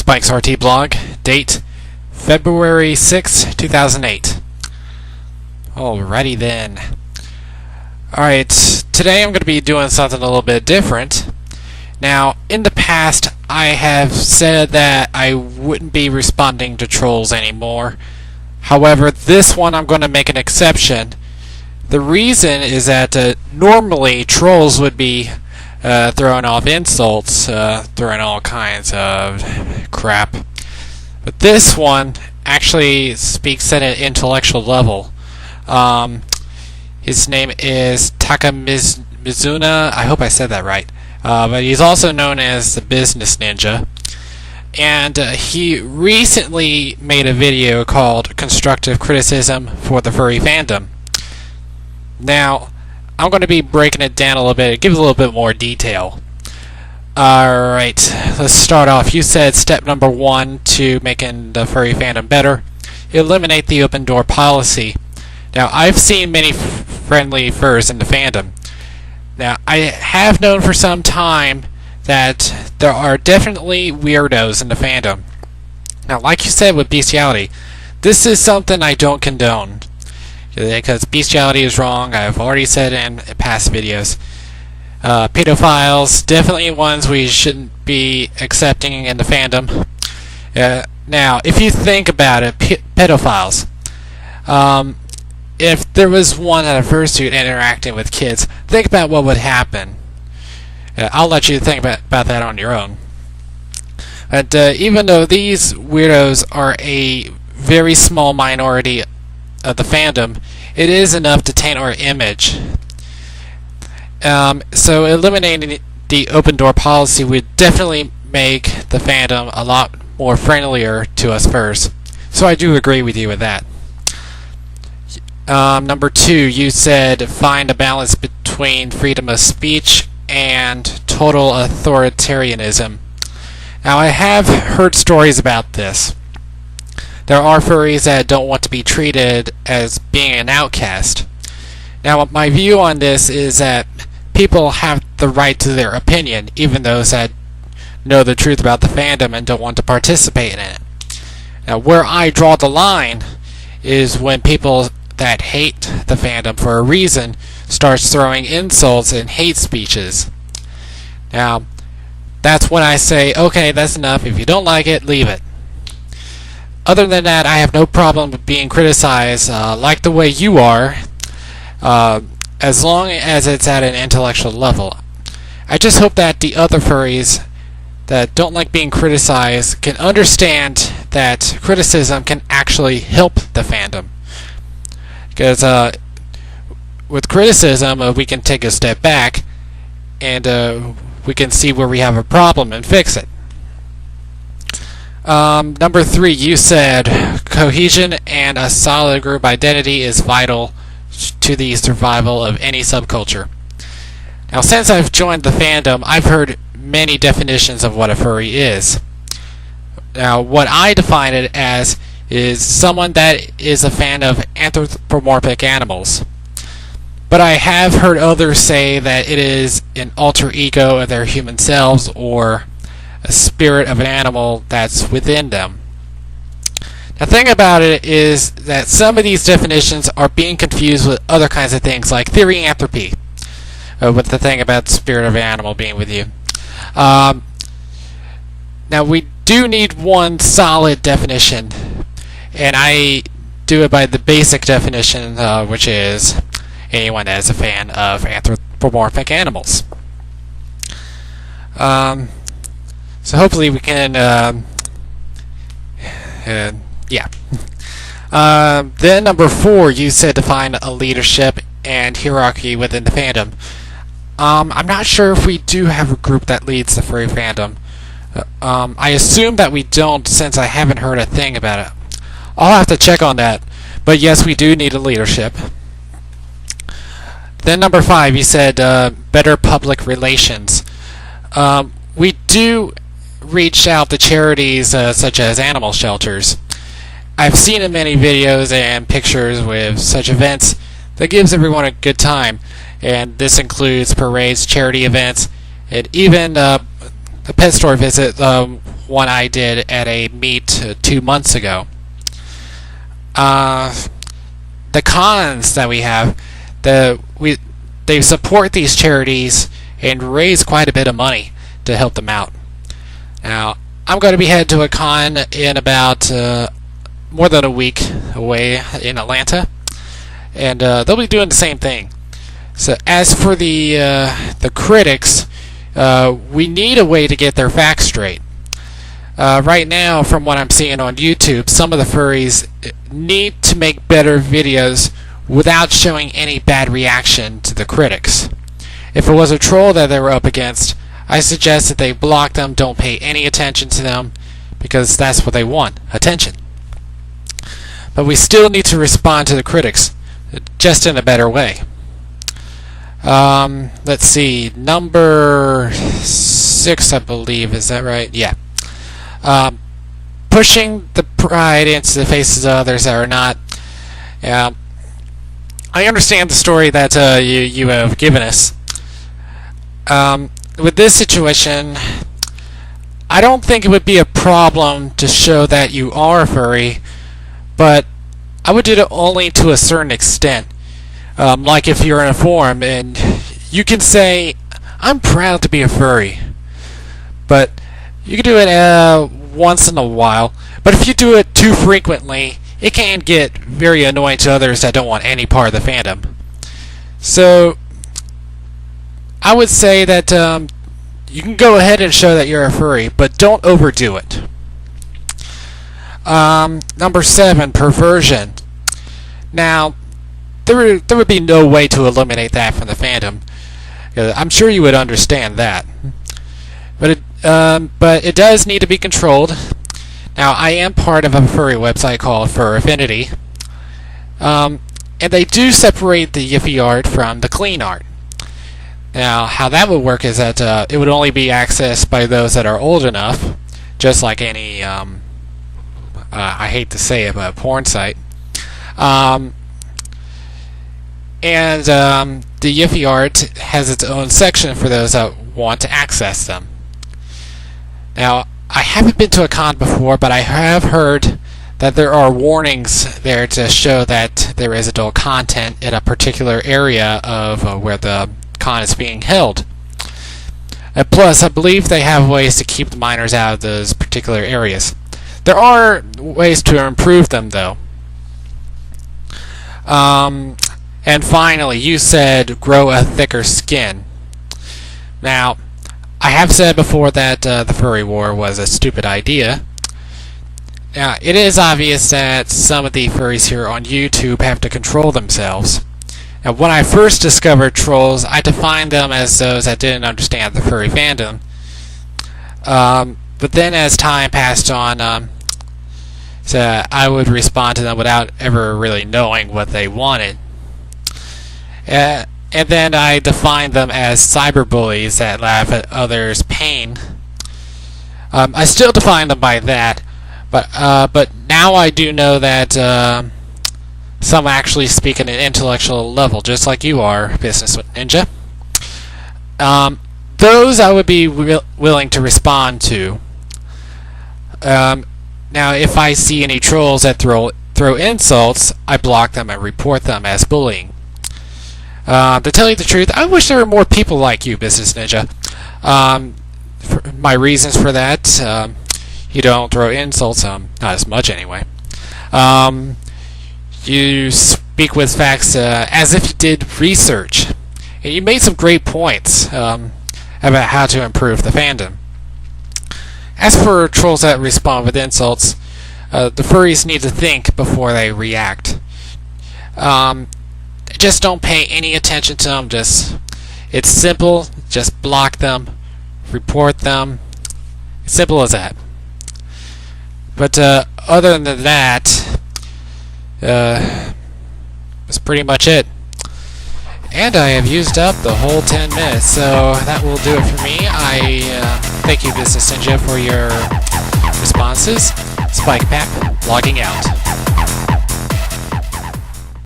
Spike's RT blog, date February 6, 2008. Alrighty then. Alright, today I'm going to be doing something a little bit different. Now, in the past, I have said that I wouldn't be responding to trolls anymore. However, this one I'm going to make an exception. The reason is that normally trolls would be throwing off insults, throwing all kinds of crap. But this one actually speaks at an intellectual level. His name is Takamizuna. I hope I said that right. But he's also known as the Business Ninja. And he recently made a video called Constructive Criticism for the Furry Fandom. Now, I'm going to be breaking it down a little bit. It gives a little bit more detail. Alright, let's start off. You said step number 1 to making the furry fandom better: eliminate the open door policy. Now, I've seen many friendly furs in the fandom. Now, I have known for some time that there are definitely weirdos in the fandom. Now, like you said with bestiality, this is something I don't condone, because bestiality is wrong. I've already said in past videos. Pedophiles, definitely ones we shouldn't be accepting in the fandom. Now, if you think about it, pedophiles, if there was one at a fursuit interacting with kids, think about what would happen. I'll let you think about that on your own. But even though these weirdos are a very small minority of the fandom, it is enough to taint our image. So eliminating the open door policy would definitely make the fandom a lot more friendlier to us furs. So I do agree with you with that. Number 2, you said find a balance between freedom of speech and total authoritarianism. Now, I have heard stories about this. There are furries that don't want to be treated as being an outcast. Now, my view on this is that people have the right to their opinion, even those that know the truth about the fandom and don't want to participate in it. Now, where I draw the line is when people that hate the fandom for a reason starts throwing insults and hate speeches. Now, that's when I say, okay, that's enough. If you don't like it, leave it. Other than that, I have no problem with being criticized like the way you are, as long as it's at an intellectual level. I just hope that the other furries that don't like being criticized can understand that criticism can actually help the fandom. Because with criticism, we can take a step back and we can see where we have a problem and fix it. Number 3, you said cohesion and a solid group identity is vital to the survival of any subculture. Now, since I've joined the fandom, I've heard many definitions of what a furry is. Now, what I define it as is someone that is a fan of anthropomorphic animals. But I have heard others say that it is an alter ego of their human selves or a spirit of an animal that's within them. The thing about it is that some of these definitions are being confused with other kinds of things like theory-anthropy, with the thing about the spirit of an animal being with you. Now, we do need one solid definition, and I do it by the basic definition, which is anyone that is a fan of anthropomorphic animals. So hopefully we can, yeah. Then number 4, you said to find a leadership and hierarchy within the fandom. I'm not sure if we do have a group that leads the furry fandom. I assume that we don't, since I haven't heard a thing about it. I'll have to check on that, but yes, we do need a leadership. Then number 5, you said better public relations. We do reach out to charities such as animal shelters. I've seen in many videos and pictures with such events that gives everyone a good time, and this includes parades, charity events, and even a pet store visit, one I did at a meet 2 months ago. The cons that we have, they support these charities and raise quite a bit of money to help them out. Now, I'm going to be headed to a con in about more than a week away in Atlanta, and they'll be doing the same thing. So, as for the critics, we need a way to get their facts straight. Right now, from what I'm seeing on YouTube, some of the furries need to make better videos without showing any bad reaction to the critics. If it was a troll that they were up against, I suggest that they block them, don't pay any attention to them, because that's what they want, attention. But we still need to respond to the critics, just in a better way. Let's see, number 6, I believe, is that right? Yeah. Pushing the pride into the faces of others that are not. I understand the story that you have given us. With this situation, I don't think it would be a problem to show that you are a furry, but I would do it only to a certain extent. Like if you're in a forum and you can say, "I'm proud to be a furry," but you can do it once in a while. But if you do it too frequently, it can get very annoying to others that don't want any part of the fandom. So I would say that you can go ahead and show that you're a furry, but don't overdo it. Number 7, perversion. Now, there would be no way to eliminate that from the fandom. I'm sure you would understand that. But it does need to be controlled. Now, I am part of a furry website called Fur Affinity, and they do separate the Yiffy art from the clean art. Now, how that would work is that it would only be accessed by those that are old enough, just like any, I hate to say it, but porn site. And the Yiffy art has its own section for those that want to access them. Now, I haven't been to a con before, but I have heard that there are warnings there to show that there is adult content in a particular area of where the con is being held. And plus, I believe they have ways to keep the minors out of those particular areas. There are ways to improve them, though. And finally, you said grow a thicker skin. Now, I have said before that the furry war was a stupid idea. Now, it is obvious that some of the furries here on YouTube have to control themselves. Now, when I first discovered trolls, I defined them as those that didn't understand the furry fandom. But then as time passed on, so I would respond to them without ever really knowing what they wanted. And then I defined them as cyberbullies that laugh at others' pain. I still define them by that, but now I do know that some actually speak at an intellectual level, just like you are, Business Ninja. Those I would be willing to respond to. Now, if I see any trolls that throw insults, I block them and report them as bullying. To tell you the truth, I wish there were more people like you, Business Ninja. My reasons for that, you don't throw insults, not as much anyway. You speak with facts as if you did research. And you made some great points about how to improve the fandom. As for trolls that respond with insults, the furries need to think before they react. Just don't pay any attention to them. It's simple. Just block them, report them. Simple as that. But other than that, that's pretty much it. And I have used up the whole 10 minutes, so that will do it for me. I thank you, Business Ninja, for your responses. Spike Pack, logging out.